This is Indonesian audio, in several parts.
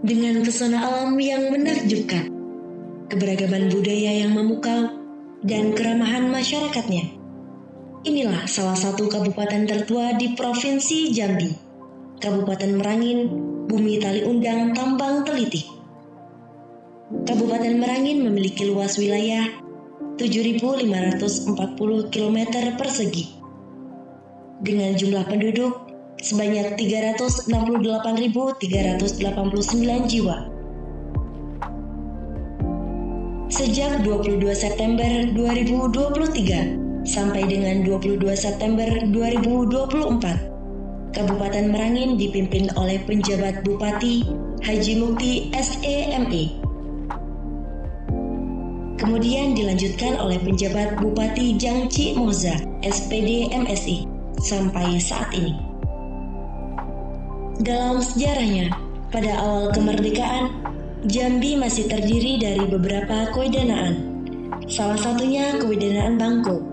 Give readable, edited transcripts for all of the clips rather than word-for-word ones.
Dengan pesona alam yang menakjubkan, keberagaman budaya yang memukau, dan keramahan masyarakatnya. Inilah salah satu kabupaten tertua di Provinsi Jambi, Kabupaten Merangin, Bumi Tali Undang Tambang Teliti. Kabupaten Merangin memiliki luas wilayah 7.540 km persegi, dengan jumlah penduduk sebanyak 368.389 jiwa. Sejak 22 September 2023 sampai dengan 22 September 2024, Kabupaten Merangin dipimpin oleh penjabat Bupati Haji Mukti SEME. Kemudian dilanjutkan oleh penjabat Bupati Jangci Moza SPD MSI sampai saat ini. Dalam sejarahnya, pada awal kemerdekaan, Jambi masih terdiri dari beberapa kewedanaan, salah satunya Kewedanaan Bangko.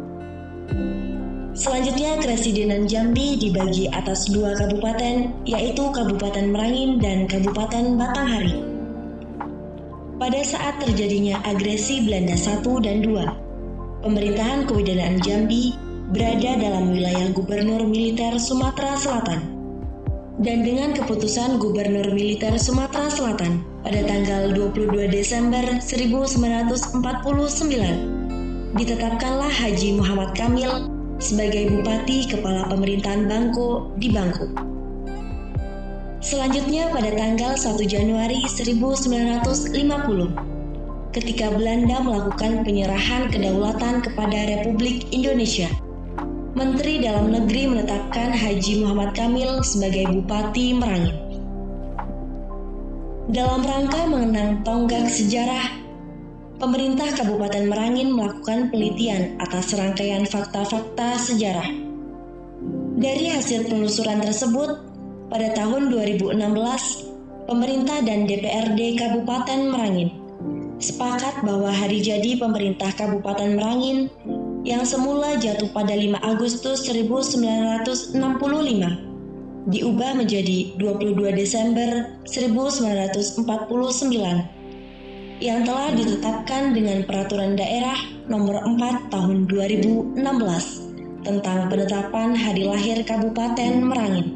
Selanjutnya, Kresidenan Jambi dibagi atas dua kabupaten, yaitu Kabupaten Merangin dan Kabupaten Batanghari. Pada saat terjadinya agresi Belanda 1 dan 2, pemerintahan Kewedanaan Jambi berada dalam wilayah Gubernur Militer Sumatera Selatan. Dan dengan keputusan Gubernur Militer Sumatera Selatan pada tanggal 22 Desember 1949, ditetapkanlah Haji Muhammad Kamil sebagai Bupati Kepala Pemerintahan Bangko di Bangko. Selanjutnya pada tanggal 1 Januari 1950, ketika Belanda melakukan penyerahan kedaulatan kepada Republik Indonesia, Menteri Dalam Negeri menetapkan Haji Muhammad Kamil sebagai Bupati Merangin. Dalam rangka mengenang tonggak sejarah, pemerintah Kabupaten Merangin melakukan penelitian atas rangkaian fakta-fakta sejarah. Dari hasil penelusuran tersebut, pada tahun 2016, pemerintah dan DPRD Kabupaten Merangin sepakat bahwa hari jadi pemerintah Kabupaten Merangin yang semula jatuh pada 5 Agustus 1965 diubah menjadi 22 Desember 1949 yang telah ditetapkan dengan Peraturan Daerah Nomor 4 Tahun 2016 tentang penetapan hari lahir Kabupaten Merangin.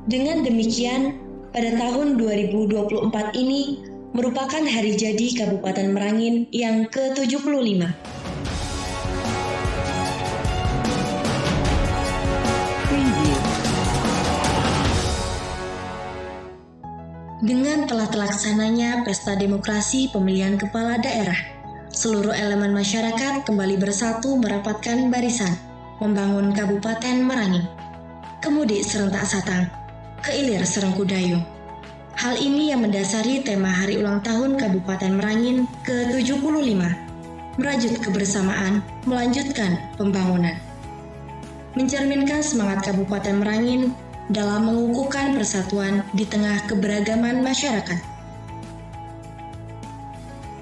Dengan demikian, pada tahun 2024 ini merupakan hari jadi Kabupaten Merangin yang ke-75. Dengan telah terlaksananya pesta demokrasi pemilihan kepala daerah, seluruh elemen masyarakat kembali bersatu merapatkan barisan, membangun Kabupaten Merangin. Kemudian serentak satang, keilir serengkudayu. Hal ini yang mendasari tema hari ulang tahun Kabupaten Merangin ke-75, merajut kebersamaan, melanjutkan pembangunan. Mencerminkan semangat Kabupaten Merangin dalam mengukuhkan persatuan di tengah keberagaman masyarakat.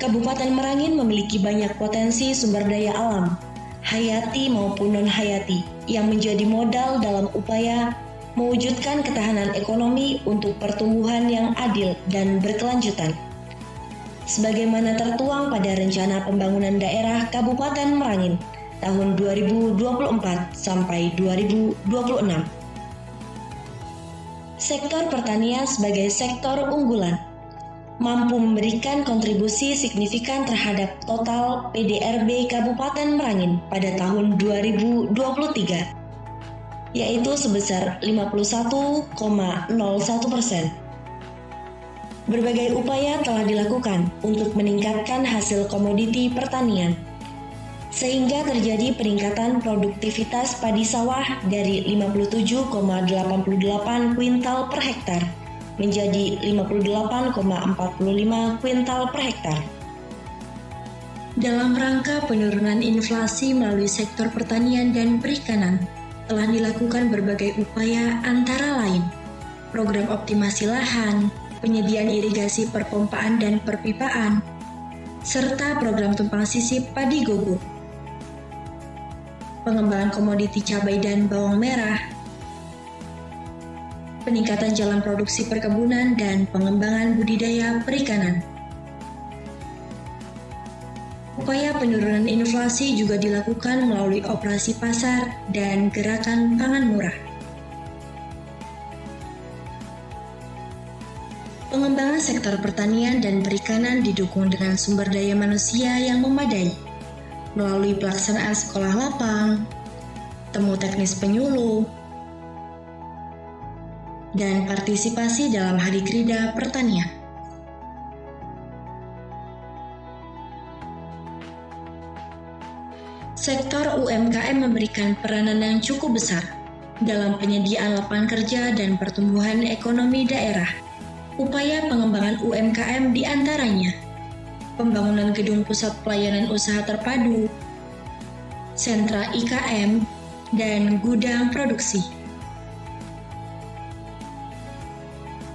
Kabupaten Merangin memiliki banyak potensi sumber daya alam, hayati maupun non-hayati, yang menjadi modal dalam upaya mewujudkan ketahanan ekonomi untuk pertumbuhan yang adil dan berkelanjutan. Sebagaimana tertuang pada Rencana Pembangunan Daerah Kabupaten Merangin tahun 2024 sampai 2026. Sektor pertanian sebagai sektor unggulan mampu memberikan kontribusi signifikan terhadap total PDRB Kabupaten Merangin pada tahun 2023, yaitu sebesar 51,01%. Berbagai upaya telah dilakukan untuk meningkatkan hasil komoditi pertanian, sehingga terjadi peningkatan produktivitas padi sawah dari 57,88 kuintal per hektar menjadi 58,45 kuintal per hektar. Dalam rangka penurunan inflasi melalui sektor pertanian dan perikanan, telah dilakukan berbagai upaya antara lain program optimasi lahan, penyediaan irigasi perpompaan dan perpipaan, serta program tumpang sisip padi gogo, pengembangan komoditi cabai dan bawang merah, peningkatan jalan produksi perkebunan, dan pengembangan budidaya perikanan. Upaya penurunan inflasi juga dilakukan melalui operasi pasar dan gerakan pangan murah. Pengembangan sektor pertanian dan perikanan didukung dengan sumber daya manusia yang memadai, melalui pelaksanaan sekolah lapang, temu teknis penyuluh, dan partisipasi dalam Hadikrida Pertanian. Sektor UMKM memberikan peranan yang cukup besar dalam penyediaan lapangan kerja dan pertumbuhan ekonomi daerah. Upaya pengembangan UMKM diantaranya pembangunan gedung pusat pelayanan usaha terpadu, sentra IKM, dan gudang produksi.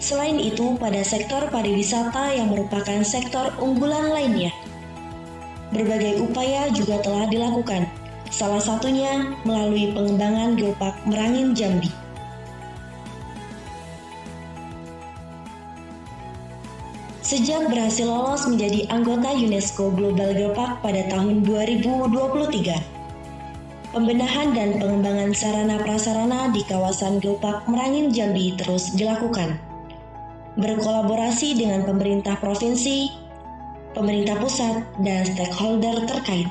Selain itu, pada sektor pariwisata yang merupakan sektor unggulan lainnya, berbagai upaya juga telah dilakukan, salah satunya melalui pengembangan Geopark Merangin Jambi. Sejak berhasil lolos menjadi anggota UNESCO Global Geopark pada tahun 2023, pembenahan dan pengembangan sarana-prasarana di kawasan Geopark Merangin Jambi terus dilakukan, berkolaborasi dengan pemerintah provinsi, pemerintah pusat, dan stakeholder terkait.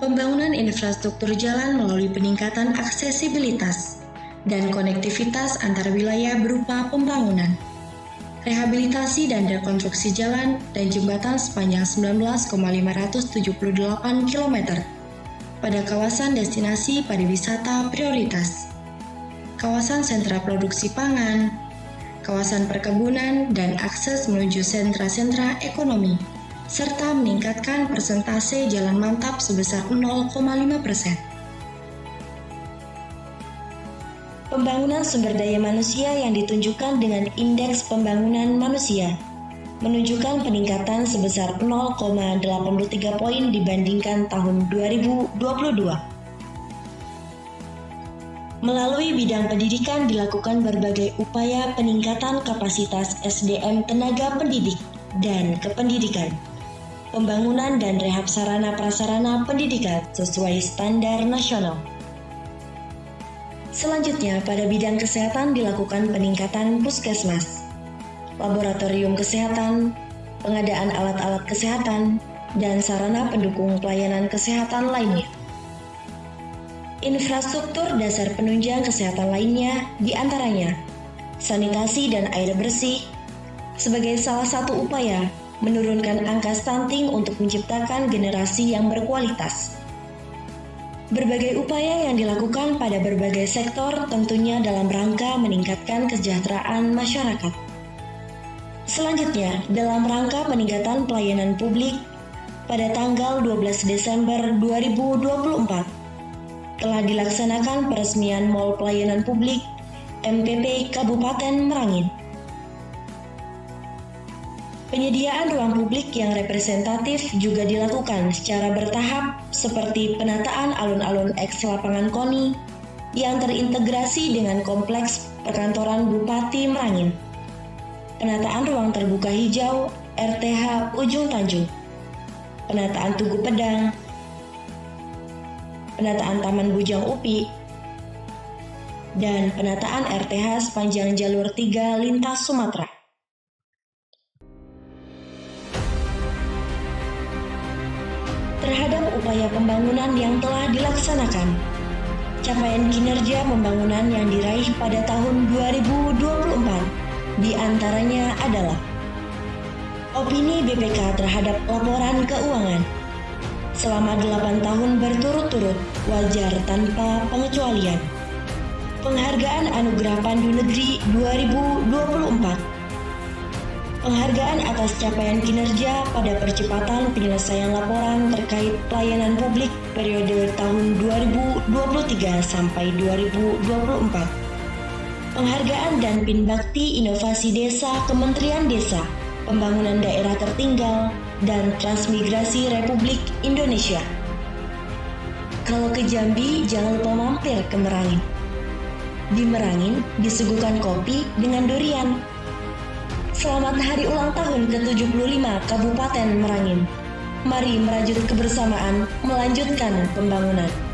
Pembangunan infrastruktur jalan melalui peningkatan aksesibilitas dan konektivitas antar wilayah berupa pembangunan, rehabilitasi dan rekonstruksi jalan dan jembatan sepanjang 19,578 km pada kawasan destinasi pariwisata prioritas, kawasan sentra produksi pangan, kawasan perkebunan, dan akses menuju sentra-sentra ekonomi, serta meningkatkan persentase jalan mantap sebesar 0,5%. Pembangunan sumber daya manusia yang ditunjukkan dengan Indeks Pembangunan Manusia menunjukkan peningkatan sebesar 0,83 poin dibandingkan tahun 2022. Melalui bidang pendidikan dilakukan berbagai upaya peningkatan kapasitas SDM tenaga pendidik dan kependidikan, pembangunan dan rehab sarana-prasarana pendidikan sesuai standar nasional. Selanjutnya, pada bidang kesehatan dilakukan peningkatan puskesmas, laboratorium kesehatan, pengadaan alat-alat kesehatan, dan sarana pendukung pelayanan kesehatan lainnya. Infrastruktur dasar penunjang kesehatan lainnya diantaranya sanitasi dan air bersih sebagai salah satu upaya menurunkan angka stunting untuk menciptakan generasi yang berkualitas. Berbagai upaya yang dilakukan pada berbagai sektor tentunya dalam rangka meningkatkan kesejahteraan masyarakat. Selanjutnya, dalam rangka peningkatan pelayanan publik, pada tanggal 12 Desember 2024, telah dilaksanakan peresmian Mall Pelayanan Publik MPP Kabupaten Merangin. Penyediaan ruang publik yang representatif juga dilakukan secara bertahap seperti penataan alun-alun eks lapangan KONI yang terintegrasi dengan kompleks perkantoran Bupati Merangin, penataan ruang terbuka hijau RTH Ujung Tanjung, penataan Tugu Pedang, penataan Taman Bujang UPI, dan penataan RTH sepanjang jalur 3 lintas Sumatera. Terhadap upaya pembangunan yang telah dilaksanakan, capaian kinerja pembangunan yang diraih pada tahun 2024 diantaranya adalah opini BPK terhadap laporan keuangan selama 8 tahun berturut-turut wajar tanpa pengecualian, penghargaan Anugerah Pandu Negeri 2024, penghargaan atas capaian kinerja pada percepatan penyelesaian laporan terkait pelayanan publik periode tahun 2023 sampai 2024. Penghargaan dan Pin Bakti Inovasi Desa Kementerian Desa, Pembangunan Daerah Tertinggal, dan Transmigrasi Republik Indonesia. Kalau ke Jambi, jangan lupa mampir ke Merangin. Di Merangin disuguhkan kopi dengan durian. Selamat hari ulang tahun ke-75 Kabupaten Merangin. Mari merajut kebersamaan melanjutkan pembangunan.